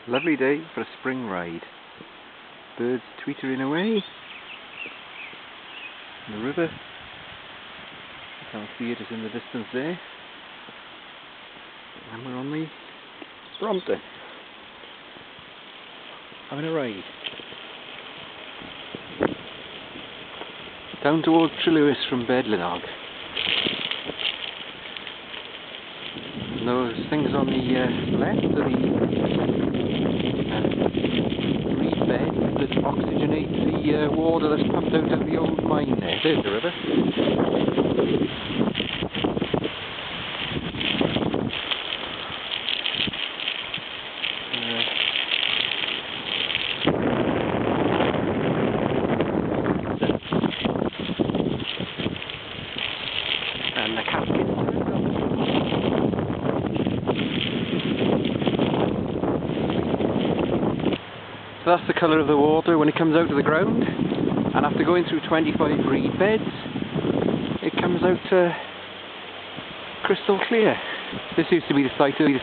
Lovely day for a spring ride. Birds tweetering away. The river, you can't see it, is in the distance there. And we're on the Brompton, having a ride. Down towards Lewis from Bedlinog. And those things on the left are the reed beds that oxygenate the water that's pumped out of the old mine there. There's the river. And the casket. So that's the colour of the water when it comes out of the ground, and after going through 25 reed beds it comes out crystal clear. This used to be the site of the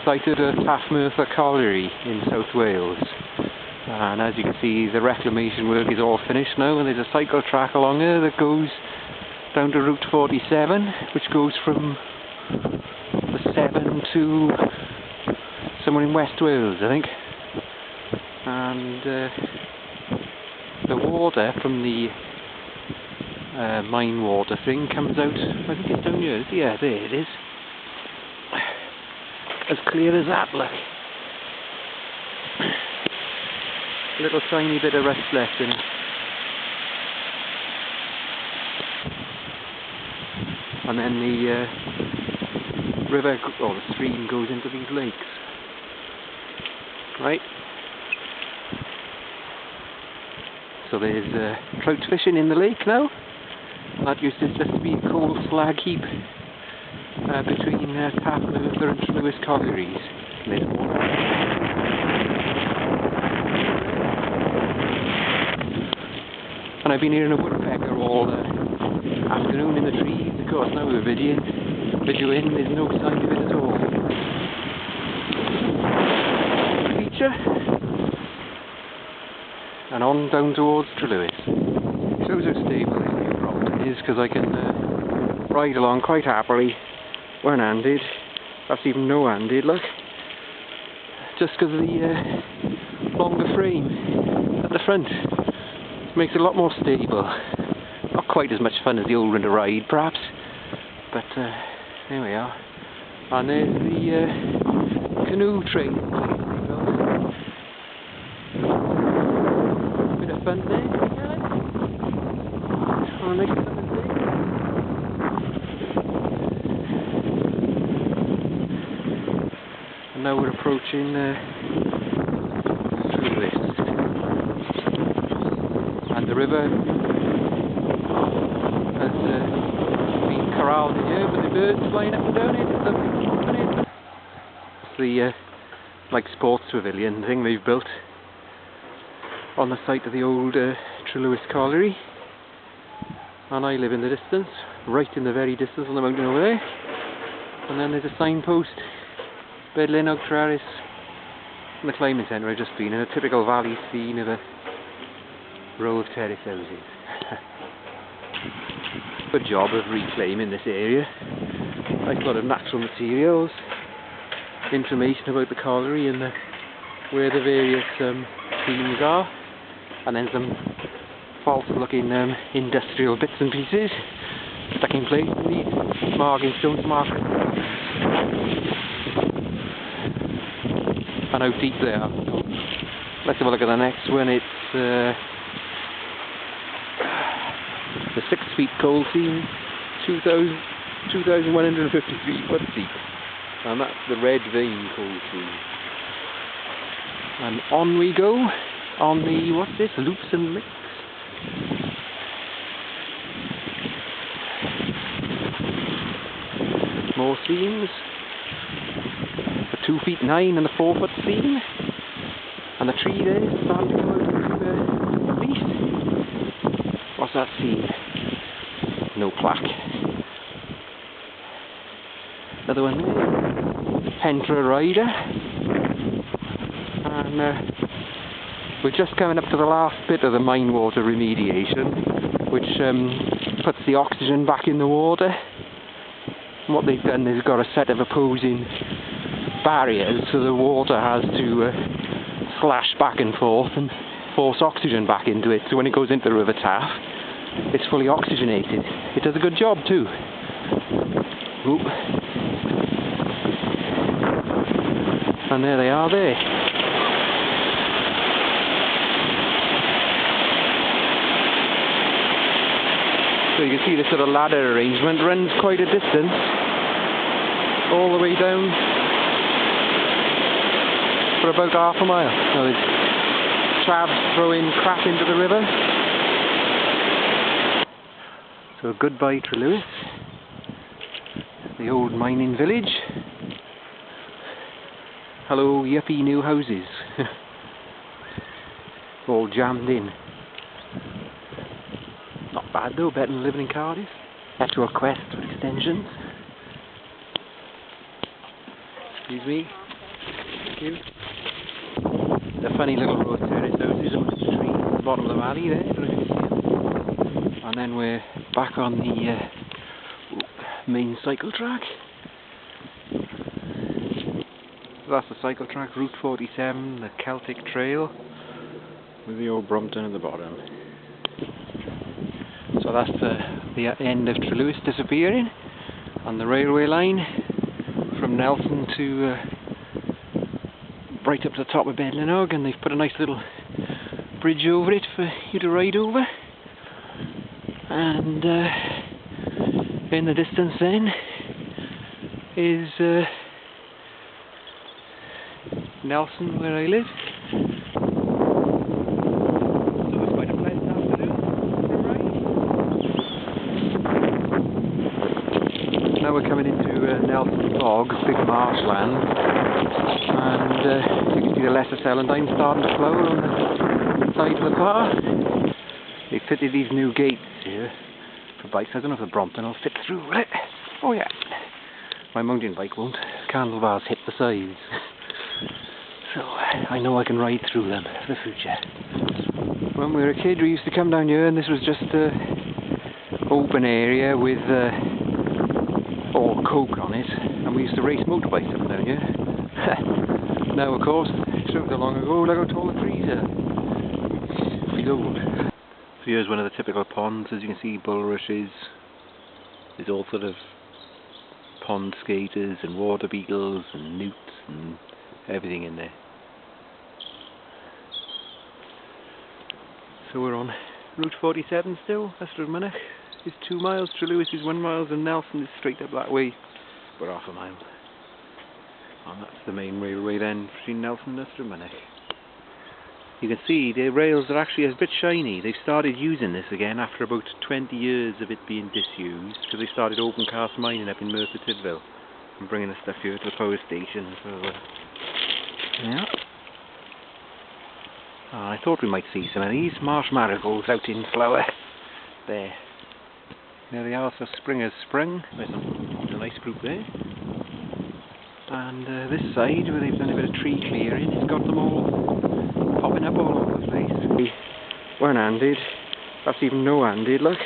Taffmertha Colliery in South Wales, and as you can see the reclamation work is all finished now, and there's a cycle track along there that goes down to Route 47, which goes from the Severn to somewhere in West Wales, I think. And the water from the mine water thing comes out, I think it's down here, yeah, there it is. As clear as that, look. A little tiny bit of rust left in it. And then the river, or the stream, goes into these lakes. Right? So there's trout fishing in the lake now. That used to just be a cold slag heap between Taffmertha and Lewis collieries. There's water. And I've been hearing a woodpecker all afternoon in the trees. Of course, now we're videoing, there's no sign of it at all. Feature. And on down towards Lewis. Shows how stable this new Brompton is, because I can ride along quite happily, one-handed, perhaps even no-handed, look. Just because of the longer frame at the front. Makes it a lot more stable. Not quite as much fun as the old winter ride, perhaps, but there we are. And there's the canoe train. Bit of fun there. Oh, nice fun there. And now we're approaching through this. And the river has been corralled in here with the birds flying up and down it. It's the like sports pavilion thing they've built on the site of the old Lewis colliery. And I live in the distance, right in the very distance on the mountain over there. And then there's a signpost, Bedlinog Terrace, and the climbing centre I've just been in, a typical valley scene of a row of terrace houses. Good job of reclaiming this area. Nice lot of natural materials, information about the colliery and where the various themes are, and then some false looking industrial bits and pieces stuck in place in these marking stones marked. And how deep they are. Let's have a look at the next one. It's the 6 feet coal seam, 2,153 foot deep, and that's the red vein coal seam. And on we go on the, what's this, loops and licks. More seams, the 2'9" and the 4 foot seam, and the tree there is starting to come out of the leaf. What's that seam? No plaque. Another one there. Pentra Rider. And we're just coming up to the last bit of the mine water remediation, which puts the oxygen back in the water. And what they've done is got a set of opposing barriers, so the water has to slash back and forth and force oxygen back into it, so when it goes into the River Taff it's fully oxygenated. It does a good job too. Ooh. And there they are there. So you can see this sort of ladder arrangement runs quite a distance, all the way down for about half a mile. Now there's chavs throwing crap into the river. So goodbye Trelewis, the old mining village. Hello yuppie new houses, all jammed in. Not bad though, better than living in Cardiff. Back to our quest for extensions. Excuse me. Thank you. The funny little row of terrace houses amongst the trees at the bottom of the valley there, if you can see them. And then we're back on the main cycle track. So that's the cycle track, Route 47, the Celtic Trail, with the old Brompton at the bottom. So that's the end of Trelewis disappearing, and the railway line from Nelson to right up to the top of Bedlinog, and they've put a nice little bridge over it for you to ride over. And in the distance then is Nelson, where I live. So it's quite a pleasant afternoon for a ride. Now we're coming into Nelson Bog, big marshland, and you can see the lesser celandine starting to flow on the side of the path. They fitted these new gates here for bikes. I don't know if the Brompton will fit through, will it? Oh yeah. My mountain bike won't. Handlebars hit the sides. So I know I can ride through them for the future. When we were a kid we used to come down here, and this was just an open area with all coke on it, and we used to race motorbikes up down here. Now of course, so long ago, look how tall the trees are. It's old. So here's one of the typical ponds. As you can see, bulrushes. There's all sort of pond skaters and water beetles and newts and everything in there. So we're on Route 47 still. Ystrad is 2 miles, Trelewis is 1 mile, and Nelson is straight up that way for half a mile. And that's the main railway then between Nelson and Ystrad. You can see the rails are actually a bit shiny. They've started using this again after about 20 years of it being disused, because they started open cast mining up in Merthyr Tydfil and bringing the stuff here to the power station. So yeah. I thought we might see some of these marsh marigolds out in flower. There. There they are, so spring has sprung. There's a nice group there. And this side, where they've done a bit of tree clearing, it's got them all popping up all over the place. One-handed. That's even no-handed, look.